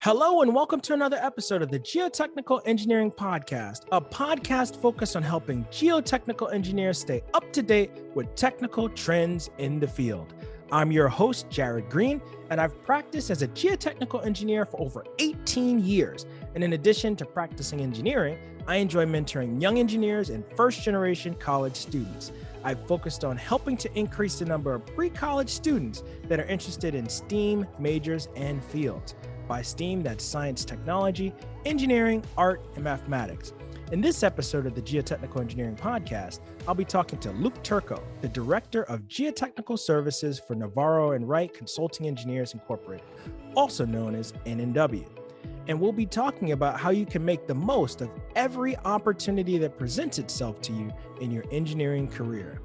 Hello and welcome to another episode of the Geotechnical Engineering Podcast, a podcast focused on helping geotechnical engineers stay up to date with technical trends in the field. I'm your host, Jared Green, and I've practiced as a geotechnical engineer for over 18 years. And in addition to practicing engineering, I enjoy mentoring young engineers and first-generation college students. I've focused on helping to increase the number of pre-college students that are interested in STEAM majors and fields. By STEAM, that's science, technology, engineering, art, and mathematics. In this episode of the Geotechnical Engineering Podcast, I'll be talking to Luke Turko, the Director of Geotechnical Services for Navarro Wright Consulting Engineers Incorporated, also known as NNW. And we'll be talking about how you can make the most of every opportunity that presents itself to you in your engineering career.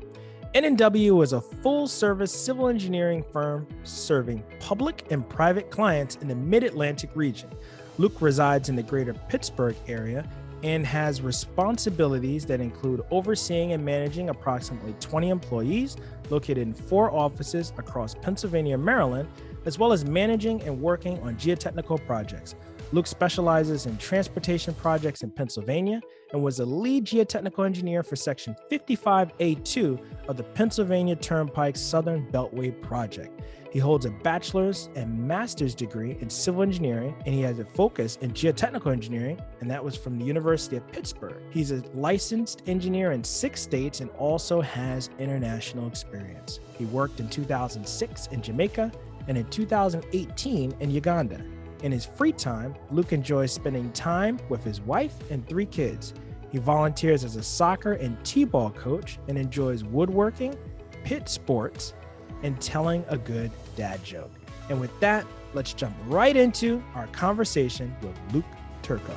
NNW is a full-service civil engineering firm serving public and private clients in the Mid-Atlantic region. Luke resides in the greater Pittsburgh area and has responsibilities that include overseeing and managing approximately 20 employees located in 4 offices across Pennsylvania and Maryland, as well as managing and working on geotechnical projects. Luke specializes in transportation projects in Pennsylvania and was a lead geotechnical engineer for Section 55A2 of the Pennsylvania Turnpike Southern Beltway project. He holds a bachelor's and master's degree in civil engineering, and he has a focus in geotechnical engineering, and that was from the University of Pittsburgh. He's a licensed engineer in 6 states and also has international experience. He worked in 2006 in Jamaica and in 2018 in Uganda. In his free time, Luke enjoys spending time with his wife and 3 kids. He volunteers as a soccer and t-ball coach and enjoys woodworking, pit sports, and telling a good dad joke. And with that, let's jump right into our conversation with Luke Turko.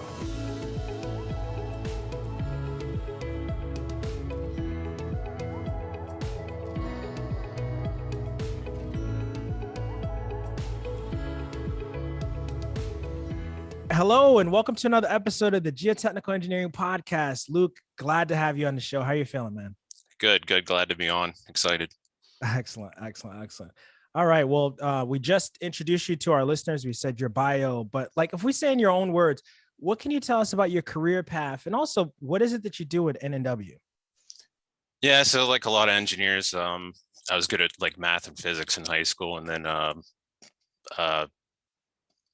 Hello, and welcome to another episode of the Geotechnical Engineering Podcast. Luke, glad to have you on the show. How are you feeling, man? Good. Glad to be on. Excited. Excellent. All right. Well, we just introduced you to our listeners. We said your bio, but if we say in your own words, what can you tell us about your career path? And also, what is it that you do at NNW? Yeah, so like a lot of engineers, I was good at math and physics in high school, and then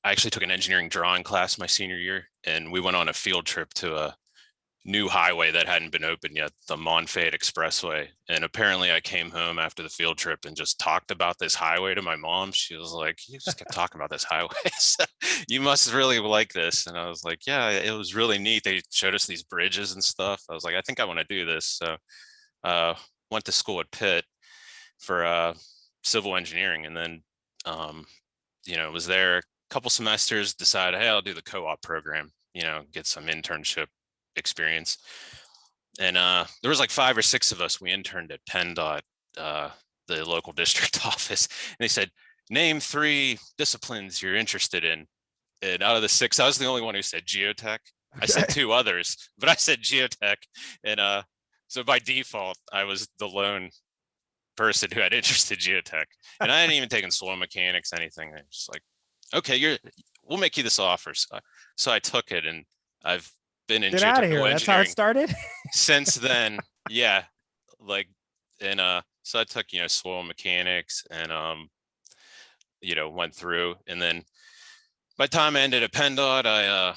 I actually took an engineering drawing class my senior year, and we went on a field trip to a new highway that hadn't been opened yet, the Monfayette Expressway. And apparently I came home after the field trip and just talked about this highway to my mom. She was like, "You just kept talking about this highway. So you must really like this." And I was like, "Yeah, it was really neat. They showed us these bridges and stuff." I was like, "I think I want to do this." So went to school at Pitt for civil engineering, and then was there a couple semesters, decided, hey, I'll do the co-op program, get some internship experience. And there was 5 or 6 of us. We interned at PennDOT, the local district office, and they said, name 3 disciplines you're interested in. And out of the 6, I was the only one who said geotech. I said 2 others, but I said geotech. And so by default, I was the lone person who had interest in geotech. And I hadn't even taken soil mechanics, anything. I was just like, okay, we'll make you this offer. So I took it, and I've been in geotechnical engineering. That's how it started. Since then. Yeah. So I took, soil mechanics and, went through, and then by the time I ended at PennDOT,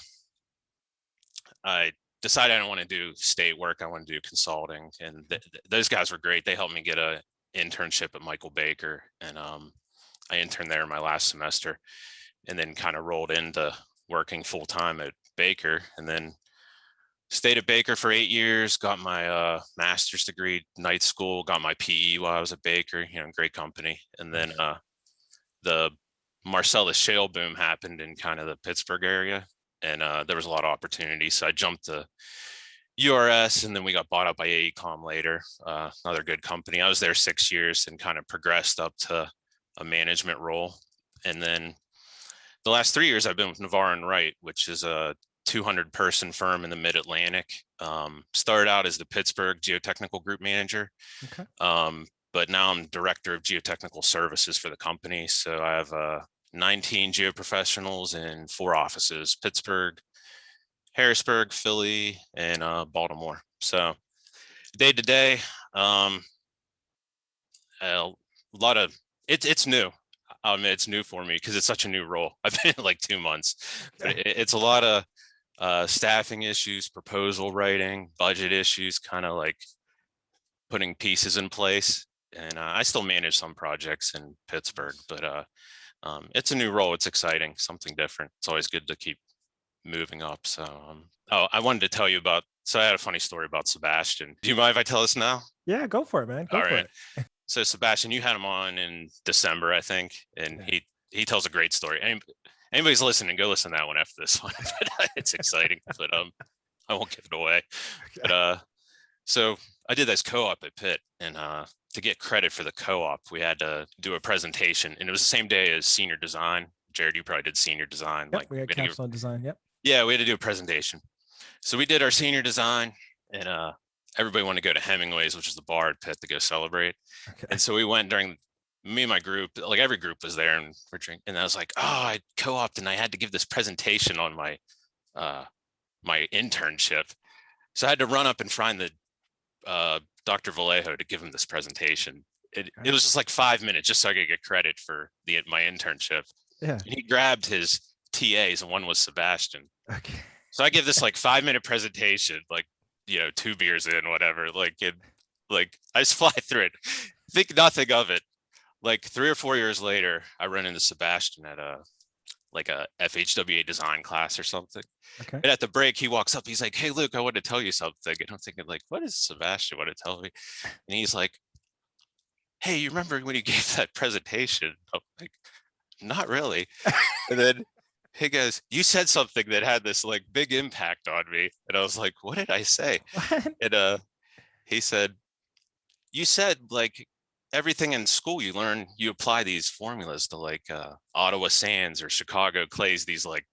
I decided I didn't want to do state work. I want to do consulting, and those guys were great. They helped me get a internship at Michael Baker, and I interned there in my last semester, and then kind of rolled into working full time at Baker, and then stayed at Baker for 8 years, got my master's degree, night school, got my PE while I was at Baker, great company. And then the Marcellus shale boom happened in kind of the Pittsburgh area, and there was a lot of opportunity. So I jumped to URS, and then we got bought up by AECOM later, another good company. I was there 6 years and kind of progressed up to a management role. And then the last 3 years I've been with Navarro Wright, which is a 200-person firm in the Mid-Atlantic. Started out as the Pittsburgh Geotechnical Group Manager, but now I'm Director of Geotechnical Services for the company. So I have 19 geoprofessionals in 4 offices: Pittsburgh, Harrisburg, Philly, and Baltimore. So day to day, a lot of it's new. It's new for me because it's such a new role. I've been like 2 months, but it's a lot of staffing issues, proposal writing, budget issues, kind of like putting pieces in place. And I still manage some projects in Pittsburgh, but it's a new role. It's exciting, something different. It's always good to keep moving up. So, oh, I wanted to tell you about. So I had a funny story about Sebastian. Do you mind if I tell this now? Yeah, go for it, man. Go All for right. it. So Sebastian, you had him on in December, I think, and he tells a great story. Anybody's listening, go listen to that one after this one. But, it's exciting, but I won't give it away. Okay. But so I did this co-op at Pitt, and to get credit for the co-op, we had to do a presentation, and it was the same day as senior design. Jared, you probably did senior design. Yep, we had capstone design. Yep. Yeah, we had to do a presentation. So we did our senior design, and everybody wanted to go to Hemingway's, which is the bar at Pitt, to go celebrate. Okay. And so we went during me and my group, like every group was there, and we're drinking. And I was like, oh, I co-opted and I had to give this presentation on my my internship. So I had to run up and find the Dr. Vallejo to give him this presentation. It was just like 5 minutes just so I could get credit for my internship. Yeah. And he grabbed his TAs, and one was Sebastian. Okay. So I give this like 5-minute presentation, like, 2 beers in, whatever, like I just fly through it, think nothing of it. Like 3 or 4 years later, I run into Sebastian at a FHWA design class or something. Okay. And at the break, he walks up, he's like, hey, Luke, I want to tell you something. And I'm thinking, like, what does Sebastian want to tell me? And he's like, hey, you remember when you gave that presentation? I'm like, not really. And then he goes, you said something that had this like big impact on me. And I was like, what did I say? What? And he said, you said like everything in school you learn, you apply these formulas to like Ottawa sands or Chicago clays, these like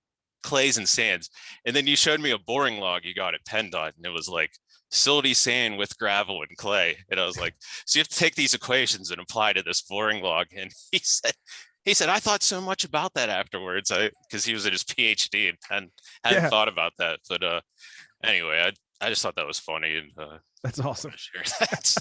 clays and sands. And then you showed me a boring log you got at PennDOT, and it was like silty sand with gravel and clay. And I was like, so you have to take these equations and apply to this boring log. And he said, I thought so much about that afterwards, because he was at his PhD and hadn't thought about that. But anyway, I just thought that was funny. And that's awesome. Share that. So.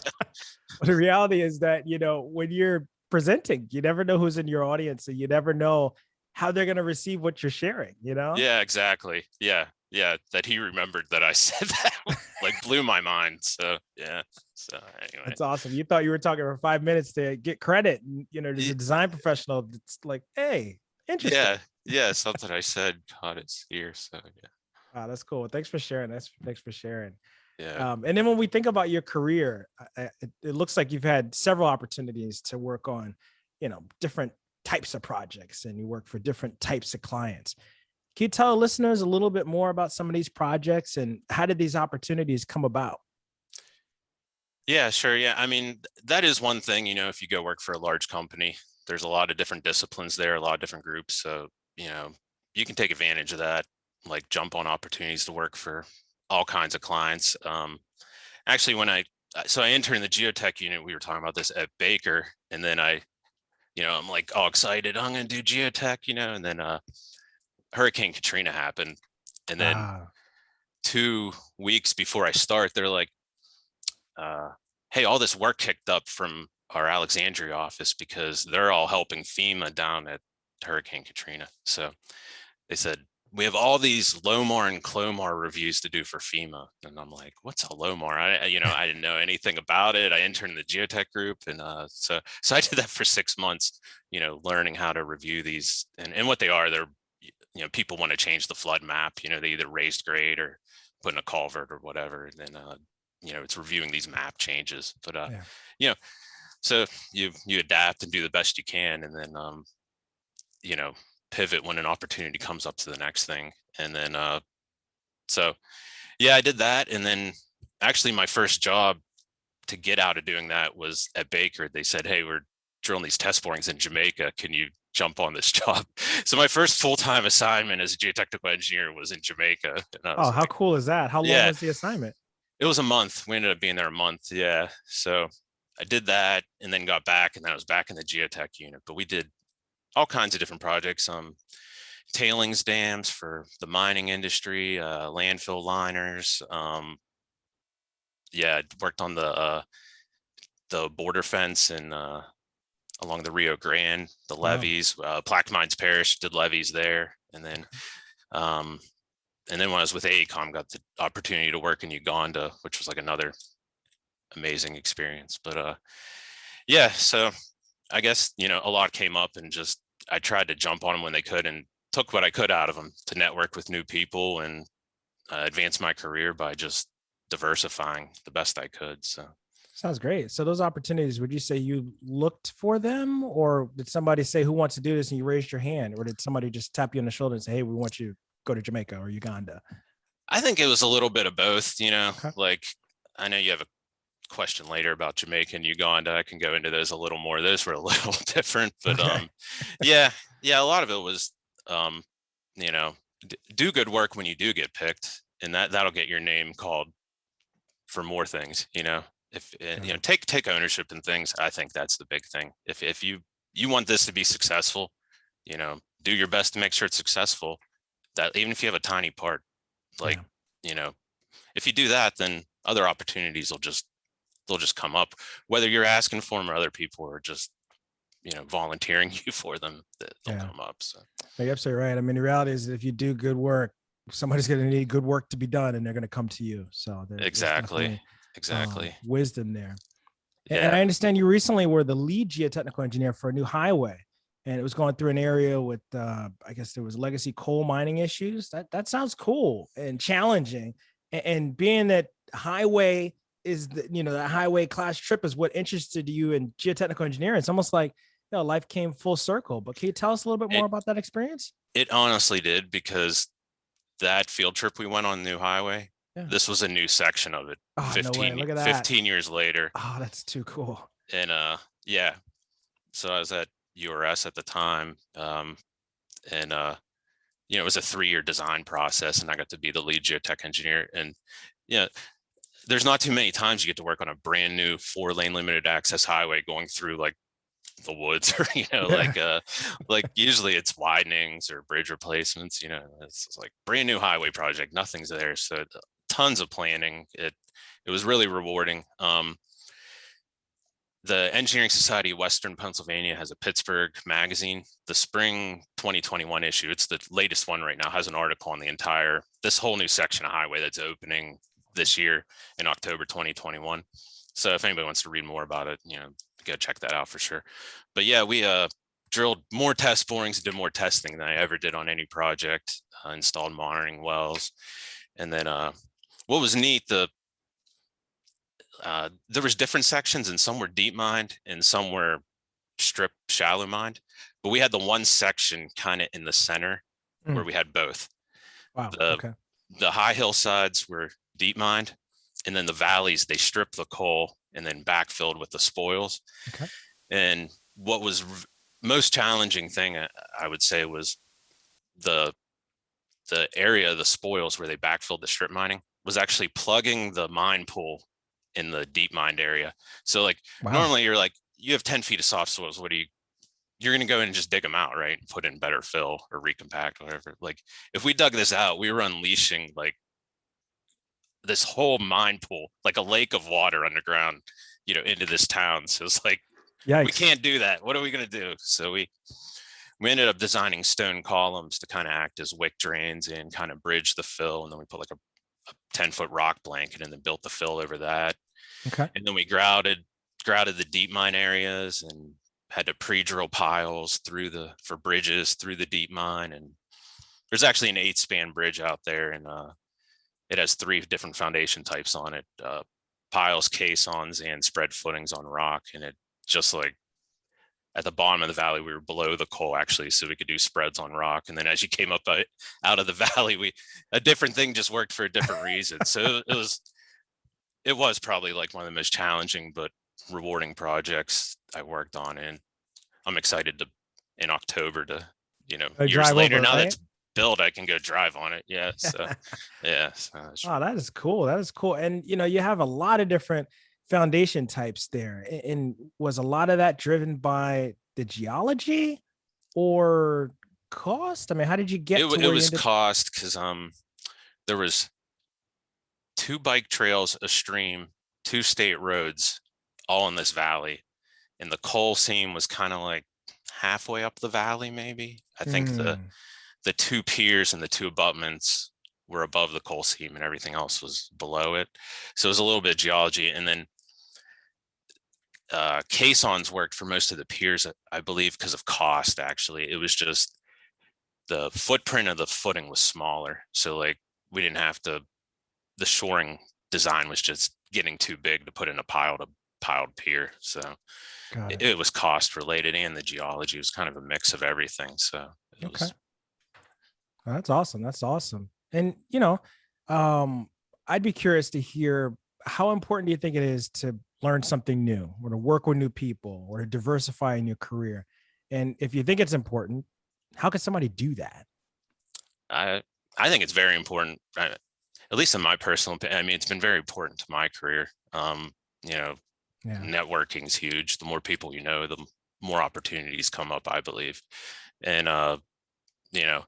Well, the reality is that, when you're presenting, you never know who's in your audience, and you never know how they're going to receive what you're sharing, Yeah, exactly. Yeah. That he remembered that I said that like blew my mind. So, yeah. So anyway. That's awesome. You thought you were talking for 5 minutes to get credit. And, there's a design professional that's like, hey, interesting. Yeah. Something I said caught its ear. So, yeah. Wow, that's cool. Thanks for sharing. Thanks for sharing. Yeah. And then when we think about your career, it looks like you've had several opportunities to work on, different types of projects, and you work for different types of clients. Can you tell listeners a little bit more about some of these projects, and how did these opportunities come about? Yeah, sure. Yeah. I mean, that is one thing, if you go work for a large company, there's a lot of different disciplines there, a lot of different groups. So, you can take advantage of that, like jump on opportunities to work for all kinds of clients. Actually, when I interned in the geotech unit, we were talking about this at Baker, and then I'm like all excited, I'm going to do geotech, and then Hurricane Katrina happened. And then 2 weeks before I start, they're like, hey, all this work kicked up from our Alexandria office because they're all helping FEMA down at Hurricane Katrina. So they said, we have all these LOMAR and CLOMAR reviews to do for FEMA. And I'm like, what's a LOMAR? I didn't know anything about it. I interned in the geotech group. And so I did that for 6 months, learning how to review these and what they are. They're, people want to change the flood map, they either raised grade or put in a culvert or whatever. And then, it's reviewing these map changes, but, so you adapt and do the best you can. And then, pivot when an opportunity comes up to the next thing. And then, so yeah, I did that. And then actually my first job to get out of doing that was at Baker. They said, hey, we're drilling these test borings in Jamaica. Can you jump on this job? So my first full-time assignment as a geotechnical engineer was in Jamaica. And how cool is that? How long was the assignment? It was a month. We ended up being there a month. Yeah. So I did that and then got back, and then I was back in the geotech unit, but we did all kinds of different projects. Tailings dams for the mining industry, landfill liners. Yeah, I worked on the border fence and along the Rio Grande, the levees. Plaquemines Parish did levees there, and then when I was with AECOM, got the opportunity to work in Uganda, which was like another amazing experience. But yeah, so I guess, a lot came up, and just I tried to jump on them when they could, and took what I could out of them to network with new people and advance my career by just diversifying the best I could. So Sounds great. So those opportunities, would you say you looked for them, or did somebody say, who wants to do this, and you raised your hand, or did somebody just tap you on the shoulder and say, hey, we want you to go to Jamaica or Uganda? I think it was a little bit of both, Okay. like I know you have a question later about Jamaica and Uganda. I can go into those a little more. Those were a little different, but Okay. yeah, a lot of it was do good work when you do get picked, and that'll get your name called for more things. If take ownership in things. I think that's the big thing. If you want this to be successful, do your best to make sure it's successful. That even if you have a tiny part, like if you do that, then other opportunities they'll just come up, whether you're asking for them or other people are just volunteering you for them, they'll come up. So you're absolutely right. I mean, the reality is, if you do good work, somebody's going to need good work to be done, and they're going to come to you. So there's exactly wisdom there. Yeah. And I understand you recently were the lead geotechnical engineer for a new highway, and it was going through an area with, I guess there was legacy coal mining issues. That sounds cool and challenging. And being that highway is the highway class trip is what interested you in geotechnical engineering. It's almost like, life came full circle. But can you tell us a little bit more about that experience? It honestly did, because that field trip we went on New Highway, this was a new section of it. Oh, no way. Look at that. 15 years later. Oh, that's too cool. And yeah, so I was at URS at the time, and it was a 3-year design process, and I got to be the lead geotech engineer. And there's not too many times you get to work on a brand new 4-lane limited access highway going through like the woods, or like usually it's widenings or bridge replacements. It's like brand new highway project, nothing's there, so tons of planning. It was really rewarding. The Engineering Society of Western Pennsylvania has a Pittsburgh magazine. The spring 2021 issue, it's the latest one right now, has an article on this whole new section of highway that's opening this year in October 2021. So if anybody wants to read more about it, go check that out for sure. But yeah, we drilled more test borings, did more testing than I ever did on any project, installed monitoring wells. And then what was neat, there was different sections, and some were deep mined and some were strip shallow mined, but we had the one section kind of in the center where we had both. Wow. The high hillsides were deep mined, and then the valleys, they stripped the coal and then backfilled with the spoils. Okay. And what was most challenging thing, I would say, was the area of the spoils where they backfilled the strip mining was actually plugging the mine pool in the deep mined area. So like normally you're like, you have 10 feet of soft soils. You're going to go in and just dig them out, right? And put in better fill or recompact, whatever. Like if we dug this out, we were unleashing like this whole mine pool, like a lake of water underground, into this town. So it's like, yikes. We can't do that. What are we going to do? So we ended up designing stone columns to kind of act as wick drains and kind of bridge the fill. And then we put like a 10-foot rock blanket and then built the fill over that. Okay. And then we grouted the deep mine areas and had to pre-drill piles for bridges through the deep mine. And there's actually an 8-span bridge out there, and it has 3 different foundation types on it, piles, caissons, and spread footings on rock. And it just like at the bottom of the valley, we were below the coal actually, so we could do spreads on rock. And then as you came up out of the valley, a different thing just worked for a different reason. So it was probably like one of the most challenging but rewarding projects I worked on. And I'm excited in October to, years later, now that's built, I can go drive on it. Yeah. So yeah. Oh, that is cool. That is cool. And you have a lot of different foundation types there. And was a lot of that driven by the geology? or cost? I mean, how did you get to It where you was ended? cost because there was 2 bike trails, a stream, 2 state roads, all in this valley, and the coal seam was kind of like halfway up the valley, maybe. I think Mm, the 2 piers and the 2 abutments were above the coal seam, and everything else was below it. So it was a little bit of geology, and then caissons worked for most of the piers, I believe, because of cost. Actually, it was just the footprint of the footing was smaller, so like we didn't have to. The shoring design was just getting too big to put in a piled pier. So got it. it was cost related, and the geology was kind of a mix of everything. So it Okay. was. That's awesome. That's awesome. And um, I'd be curious to hear, how important do you think it is to learn something new, or to work with new people, or to diversify in your career? And if you think it's important, how can somebody do that? I I think it's very important. At least in my personal opinion. I mean, it's been very important to my career. You know, Yeah. networking is huge. The more people you know, the more opportunities come up, I believe. And you know,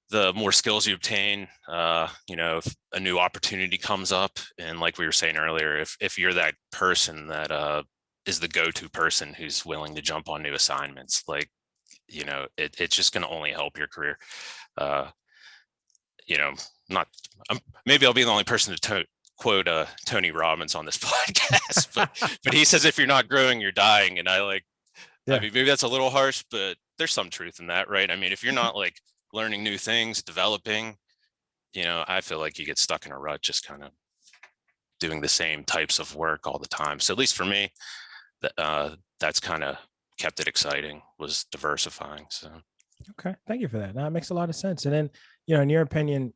the more skills you obtain, if a new opportunity comes up, and like we were saying earlier, if you're that person that is the go-to person who's willing to jump on new assignments, like, it's just going to only help your career. Uh, you know, not maybe I'll be the only person to quote Tony Robbins on this podcast, but he says if you're not growing, you're dying, and I Yeah. mean, maybe that's a little harsh, but there's some truth in that, right? I mean, if you're not like learning new things, developing, I feel like you get stuck in a rut, just kind of doing the same types of work all the time. So at least for me, that's kind of kept it exciting, was diversifying. So Okay. Thank you for that. That makes a lot of sense. And then, in your opinion,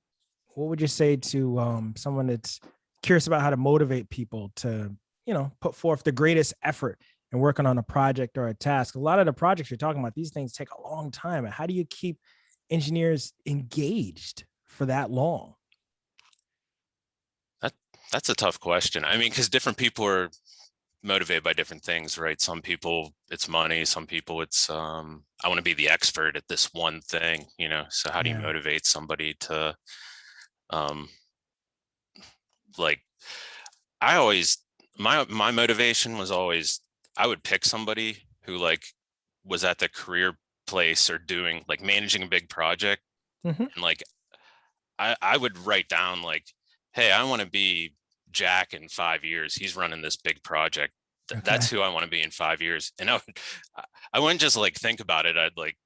what would you say to someone that's curious about how to motivate people to, put forth the greatest effort and working on a project or a task? A lot of the projects you're talking about, these things take a long time. How do you keep engineers engaged for that long? that that's a tough question. I mean, because different people are motivated by different things, right? Some people it's money, some people it's I want to be the expert at this one thing, so how do you Yeah. motivate somebody to um like I always my motivation was always I would pick somebody who like was at the career place or doing like managing a big project, Hmm. and like I would write down like, hey, I want to be Jack in 5 years. He's running this big project. That's Okay. who I want to be in 5 years. And I wouldn't just like think about it. I'd like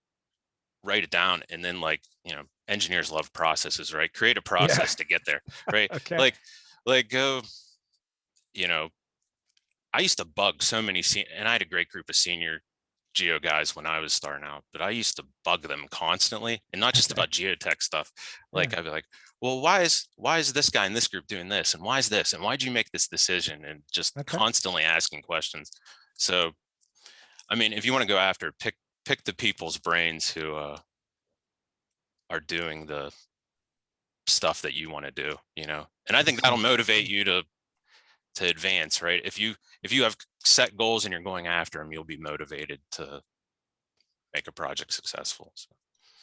write it down, and then like, engineers love processes, right? Create a Yeah. process to get there, right? Okay. Like go, you know, I used to bug so many, and I had a great group of senior geo guys when I was starting out, but I used to bug them constantly, and not just Okay. about geotech stuff. Yeah. Like I'd be like, well, why is this guy in this group doing this? And why is this? And why'd you make this decision? And just Okay. constantly asking questions. So, I mean, if you want to go after, pick the people's brains who are doing the stuff that you want to do, and I think that'll motivate you to advance, right? If you have set goals and you're going after them, you'll be motivated to make a project successful. So.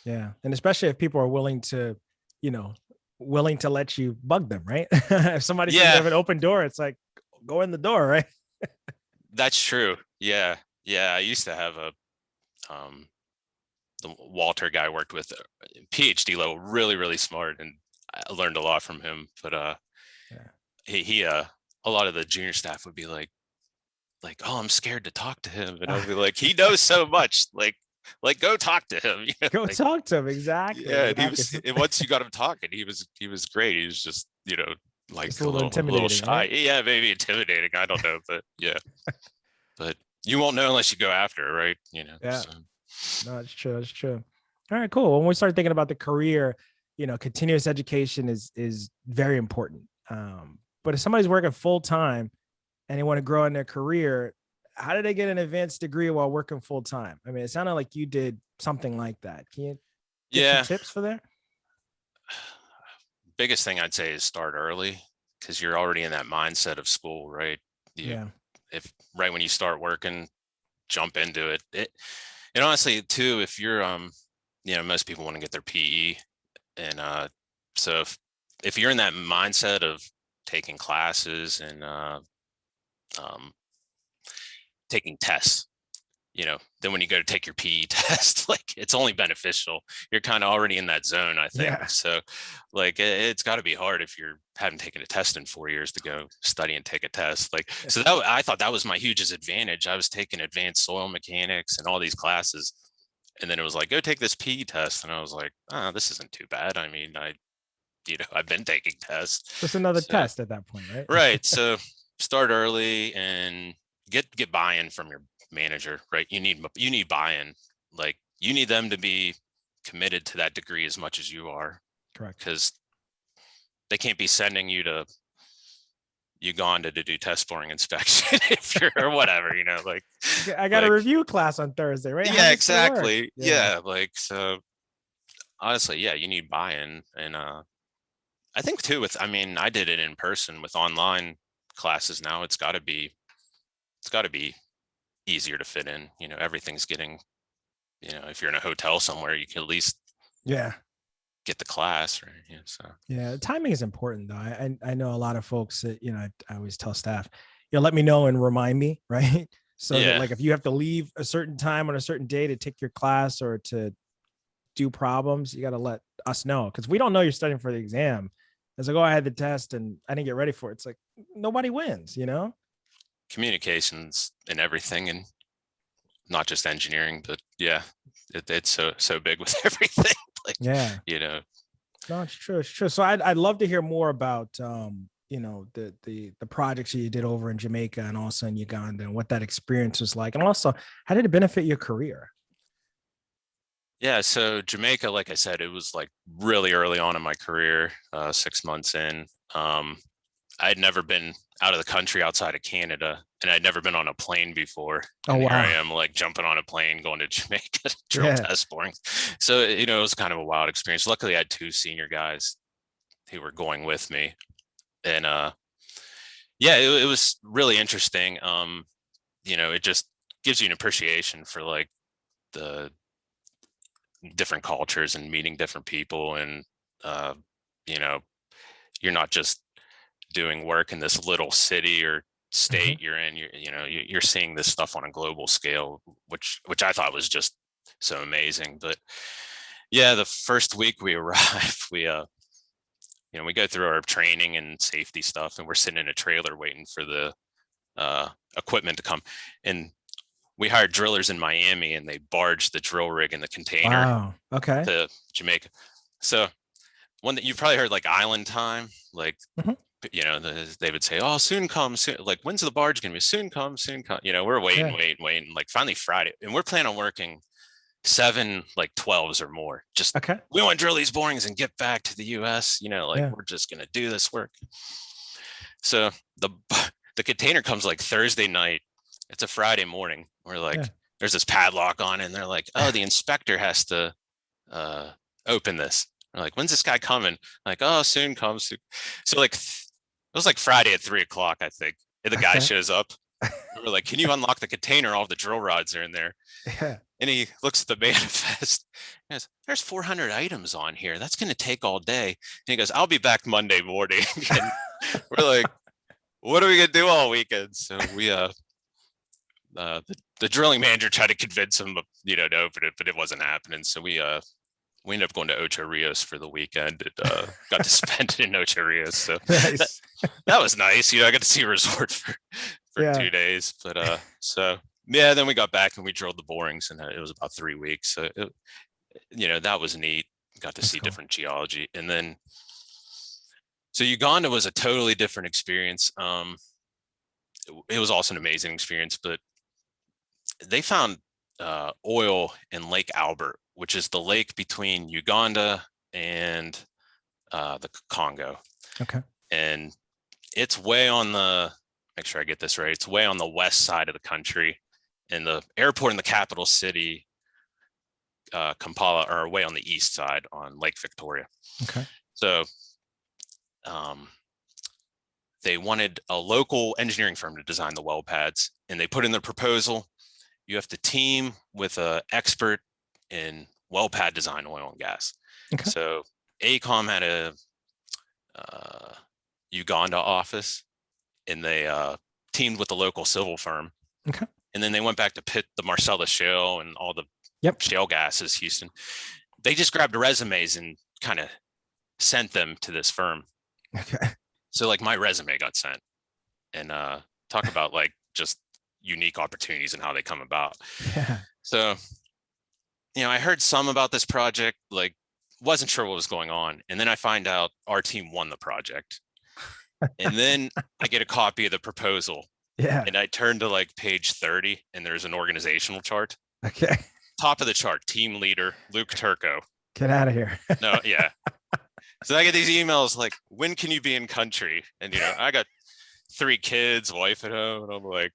Yeah. And especially if people are you know, willing to let you bug them, right? If somebody says they Yeah, have an open door, it's like, go in the door, right? that's true. Yeah. I used to have um, the Walter guy I worked with, PhD level, really, really smart, and I learned a lot from him. But Yeah. he a lot of the junior staff would be like, oh, I'm scared to talk to him, and I'll be like, he knows so much, like go talk to him. Go Like, talk to him. Exactly. yeah, and Exactly. and once you got him talking, he was great. He was just, like Just a a little little intimidating, shy. right? Yeah, maybe intimidating. I don't know, but yeah, but you won't know unless you go after it, right? Yeah. So. No, it's true. It's true. All right, cool. When we start thinking about the career, continuous education is very important. But if somebody's working full time and they want to grow in their career, how do they get an advanced degree while working full time? I mean, it sounded like you did something like that. Can you give some Yeah, tips for that? biggest thing I'd say is start early, because you're already in that mindset of school, right? You Yeah. if right when you start working, jump into it. And honestly, too, if you're, most people want to get their PE, and so if you're in that mindset of taking classes and um, taking tests, then when you go to take your PE test, like it's only beneficial. You're kind of already in that zone, I think. Yeah. So like it's got to be hard if you haven't taken a test in 4 years to go study and take a test. Like, so I thought that was my hugest advantage. I was taking advanced soil mechanics and all these classes. And then it was like, go take this PE test. And I was like, oh, this isn't too bad. I mean, I've been taking tests. Just another So, test at that point, right? right. So start early and get buy-in from your manager, right? You need buy-in. Like you need them to be committed to that degree as much as you are. Correct. Because they can't be sending you to Uganda to do test boring inspection if you're or whatever, like I got a review class on Thursday, right? Yeah, exactly. Yeah. Like, so honestly, yeah, you need buy-in. And I think too I did it in person. With online classes now, it's gotta be easier to fit in. Everything's getting, if you're in a hotel somewhere, you can at least get the class, right? Yeah. So timing is important though. I know a lot of folks that, I always tell staff, let me know and remind me, right? So that like if you have to leave a certain time on a certain day to take your class or to do problems, you got to let us know, because we don't know you're studying for the exam. It's like, oh, I had the test and I didn't get ready for it. It's like nobody wins, communications and everything, and not just engineering, but yeah, it's so big with everything. Like, no, it's true. So I'd love to hear more about the projects you did over in Jamaica and also in Uganda, and what that experience was like, and also how did it benefit your career? Yeah, so Jamaica, like I said, it was like really early on in my career, 6 months in. I'd never been out of the country outside of Canada, and I'd never been on a plane before. And here I am, like jumping on a plane, going to Jamaica to drill test boring. So, it was kind of a wild experience. Luckily, I had 2 senior guys who were going with me. And it was really interesting. It just gives you an appreciation for like the different cultures and meeting different people. And, you're not just doing work in this little city or state you're in. You're seeing this stuff on a global scale, which I thought was just so amazing. But yeah, the first week we arrived, we go through our training and safety stuff, and we're sitting in a trailer waiting for the equipment to come. And we hired drillers in Miami, and they barged the drill rig in the container to Jamaica. So one that you've probably heard, like island time, like they would say, oh, soon come, soon. Like, when's the barge gonna be? Soon come, soon come. We're waiting. Like finally Friday, and we're planning on working 7 like 12s or more. Just we want to drill these borings and get back to the US. We're just gonna do this work. So the container comes like Thursday night. It's a Friday morning. We're like, there's this padlock on it, and they're like, oh, the inspector has to open this. We're like, when's this guy coming? Like, oh, soon comes. So like, it was like Friday at 3:00, I think. And the guy shows up. We're like, can you unlock the container? All the drill rods are in there. And he looks at the manifest. He goes, there's 400 items on here. That's going to take all day. And he goes, I'll be back Monday morning. And we're like, what are we going to do all weekend? So we, the drilling manager tried to convince him, to open it, but it wasn't happening. So we ended up going to Ocho Rios for the weekend. And got to spend it in Ocho Rios. So that was nice. I got to see a resort for 2 days. But then we got back and we drilled the borings, and it was about 3 weeks. So that was neat. Got to see different geology. And then so Uganda was a totally different experience. It was also an amazing experience, but they found oil in Lake Albert, which is the lake between Uganda and the Congo. And it's way on make sure I get this right, it's way on the west side of the country. And the airport in the capital city, Kampala, are way on the east side on Lake Victoria. So they wanted a local engineering firm to design the well pads, and they put in their proposal. you have to team with an expert in well pad design, oil and gas. Okay. So AECOM had a Uganda office, and they teamed with the local civil firm. Okay. And then they went back to pit the Marcellus Shale and all the shale gases, Houston. They just grabbed resumes and kind of sent them to this firm. Okay. So like my resume got sent, and talk about like just unique opportunities and how they come about. Yeah. So, I heard some about this project, like wasn't sure what was going on. And then I find out our team won the project. And then I get a copy of the proposal. Yeah. And I turn to like page 30, and there's an organizational chart. Okay. Top of the chart, team leader, Luke Turko. Get out of here. No, yeah. So I get these emails like, when can you be in country? And, I got 3 kids, wife at home. And I'm like,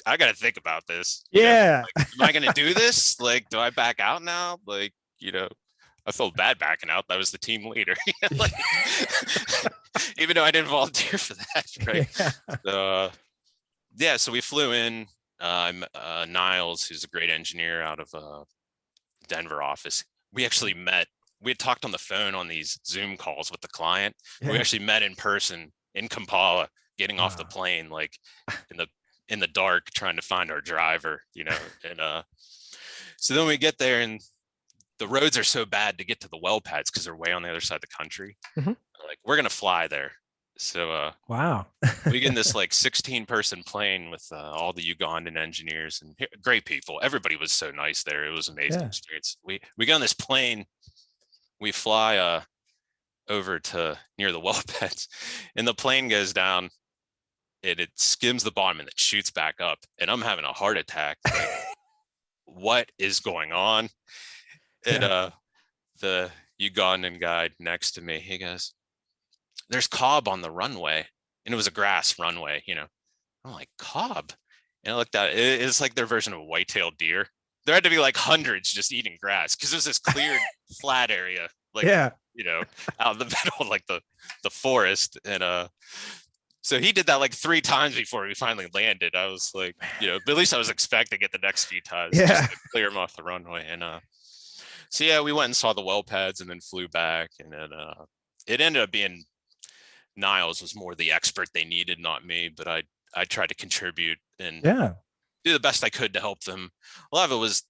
I got to think about this. Yeah. Am I going to do this? Like, do I back out now? Like, I felt bad backing out. That was the team leader. Like, even though I didn't volunteer for that, right? Yeah. So we flew in. Niles, who's a great engineer out of Denver office. We actually met. We had talked on the phone on these Zoom calls with the client. Yeah. We actually met in person in Kampala, getting off the plane, like in the dark, trying to find our driver. And so then we get there, and the roads are so bad to get to the well pads because they're way on the other side of the country. Mm-hmm. Like, we're gonna fly there. So wow. We get in this like 16-person plane with all the Ugandan engineers and great people. Everybody was so nice there. It was an amazing experience. We get on this plane, we fly over to near the well pads, and the plane goes down, and it skims the bottom and it shoots back up, and I'm having a heart attack. Like, what is going on? And the Ugandan guy next to me, he goes, "There's cob on the runway," and it was a grass runway. I'm like, cob, and I looked at it. It's like their version of a white-tailed deer. There had to be like hundreds just eating grass because it was this cleared flat area, like out in the middle of like the forest. And so he did that like 3 times before we finally landed. I was like, but at least I was expecting it the next few times. Just to clear him off the runway. And so yeah, we went and saw the well pads and then flew back. And then it ended up being Niles was more the expert they needed, not me. But I tried to contribute and do the best I could to help them. A lot of it was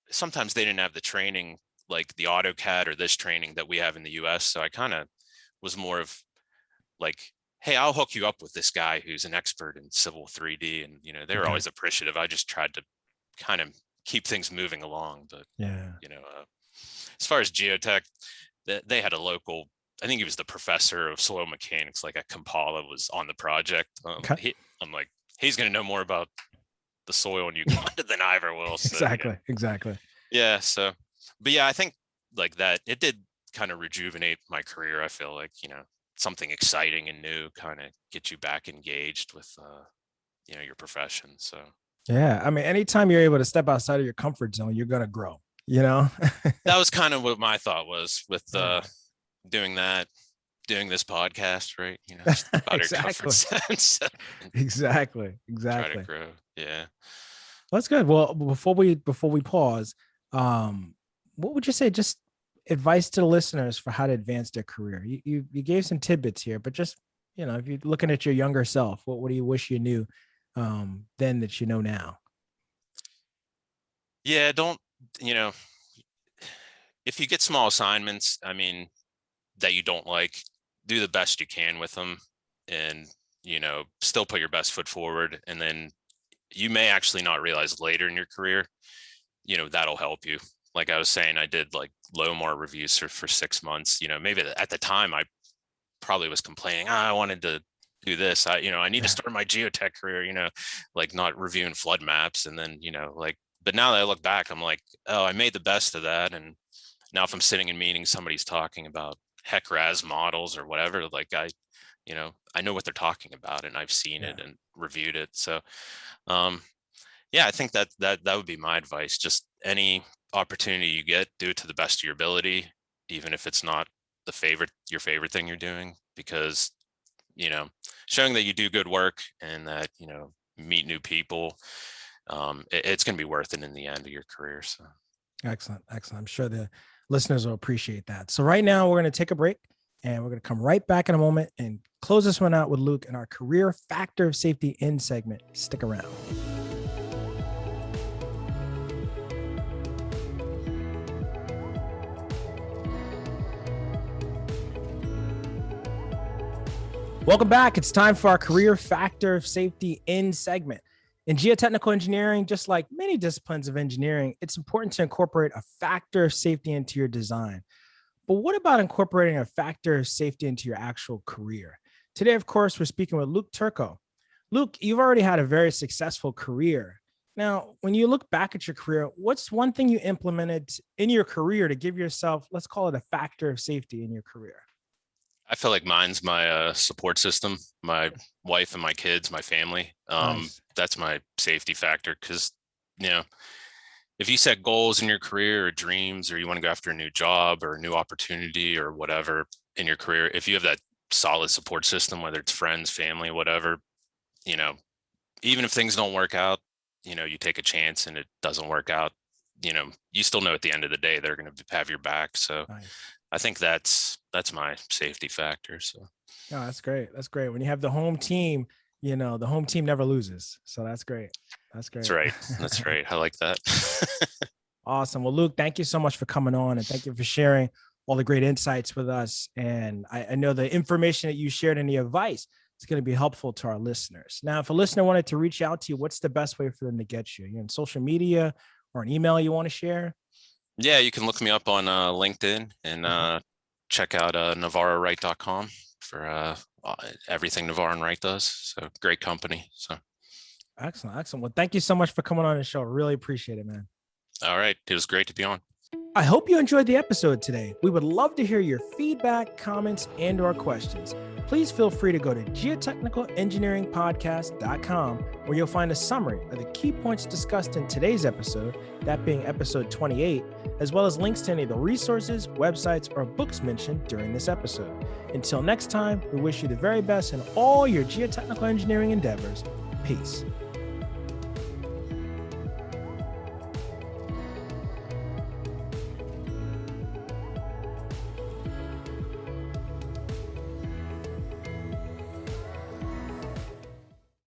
sometimes they didn't have the training, like the AutoCAD or this training that we have in the US. So I kind of was more of like, hey, I'll hook you up with this guy who's an expert in Civil 3D. And, they were always appreciative. I just tried to kind of keep things moving along. But, as far as geotech, they had a local, I think he was the professor of soil mechanics, like at Kampala, was on the project. I'm like, he's going to know more about the soil in Uganda than I ever will. So, Exactly. Yeah. So, but yeah, I think like that, it did kind of rejuvenate my career. I feel like, something exciting and new kind of get you back engaged with, your profession. So, yeah, I mean, anytime you're able to step outside of your comfort zone, you're going to grow, That was kind of what my thought was with doing this podcast, right? Just about your comfort zone. Exactly. Try to grow. Yeah. Well, that's good. Well, before we pause, what would you say, just advice to the listeners for how to advance their career? You gave some tidbits here, but just, if you're looking at your younger self, what do you wish you knew then that you know now? Yeah, if you get small assignments, I mean, that you don't like, do the best you can with them, and, still put your best foot forward. And then you may actually not realize later in your career, that'll help you. Like I was saying, I did like Lomar reviews for 6 months. Maybe at the time I probably was complaining, I wanted to do this. I need to start my geotech career, like not reviewing flood maps. And then, but now that I look back, I'm like, oh, I made the best of that. And now if I'm sitting in meetings, somebody's talking about HEC-RAS models or whatever, like I know what they're talking about, and I've seen it and reviewed it. So, I think that would be my advice. Just any opportunity you get, do it to the best of your ability, even if it's not your favorite thing you're doing, because, showing that you do good work and that, meet new people. It's going to be worth it in the end of your career. So. Excellent. I'm sure the listeners will appreciate that. So right now we're going to take a break and we're going to come right back in a moment and close this one out with Luke in our career factor of safety in segment. Stick around. Welcome back. It's time for our career factor of safety in segment. In geotechnical engineering, just like many disciplines of engineering, it's important to incorporate a factor of safety into your design. But what about incorporating a factor of safety into your actual career? Today, of course, we're speaking with Luke Turko. Luke, you've already had a very successful career. Now, when you look back at your career, what's one thing you implemented in your career to give yourself, let's call it a factor of safety in your career? I feel like mine's my support system, my wife and my kids, my family. Nice. That's my safety factor because, if you set goals in your career or dreams, or you want to go after a new job or a new opportunity or whatever in your career, if you have that solid support system, whether it's friends, family, whatever, even if things don't work out, you take a chance and it doesn't work out, you still know at the end of the day, they're going to have your back. So nice. I think that's my safety factor. So. Oh, that's great. That's great. When you have the home team, the home team never loses. So that's great. That's right. That's right. I like that. Awesome. Well, Luke, thank you so much for coming on and thank you for sharing all the great insights with us. And I know the information that you shared and the advice is going to be helpful to our listeners. Now, if a listener wanted to reach out to you, what's the best way for them to get you? You're on social media or an email you want to share? Yeah, you can look me up on LinkedIn and check out navarrowright.com for everything Navarro Wright does. So great company. So excellent. Well, thank you so much for coming on the show. Really appreciate it, man. All right. It was great to be on. I hope you enjoyed the episode today. We would love to hear your feedback, comments, and/or questions. Please feel free to go to geotechnicalengineeringpodcast.com, where you'll find a summary of the key points discussed in today's episode, that being episode 28, as well as links to any of the resources, websites, or books mentioned during this episode. Until next time, we wish you the very best in all your geotechnical engineering endeavors. Peace.